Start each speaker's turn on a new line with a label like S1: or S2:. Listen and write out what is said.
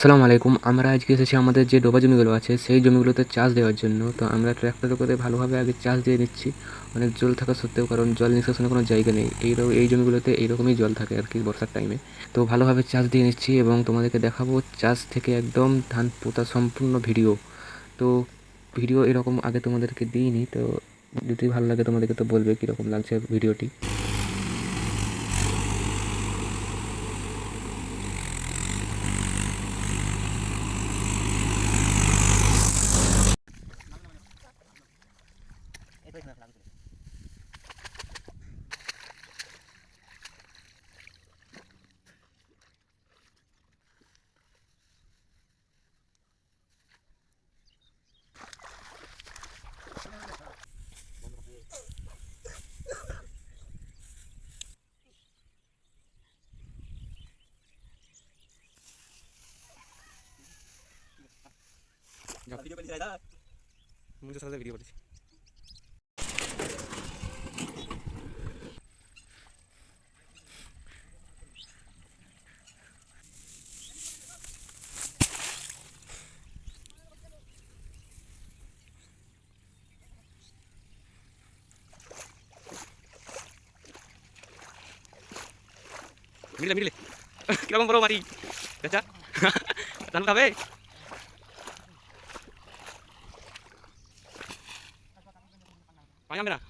S1: আসসালামু আলাইকুম। আমরা আজকে এসেছি আমাদের যে ডোবা জমিগুলো আছে সেই জমিগুলোতে চাষ দেওয়ার জন্য। তো আমরা ট্র্যাক্টরে করে ভালোভাবে আগে চাষ দিয়ে নিচ্ছি, অনেক জল থাকা সত্ত্বেও, কারণ জল নিষ্কাশনের কোনো জায়গা নেই। এই জমিগুলোতে এইরকমই জল থাকে আর কি বর্ষার টাইমে। তো ভালোভাবে চাষ দিয়ে নিচ্ছি এবং তোমাদেরকে দেখাবো চাষ থেকে একদম ধান পোঁতা সম্পূর্ণ ভিডিও। তো ভিডিও এরকম আগে তোমাদেরকে দিইনি, তো যদি ভালো লাগে তোমাদেরকে তো বলবে কীরকম লাগছে ভিডিওটি। ভিডিও করছি। মিলে মিলে কিরকম বড় মাটি চাচা, ধান খাবে? পানি আনবে না?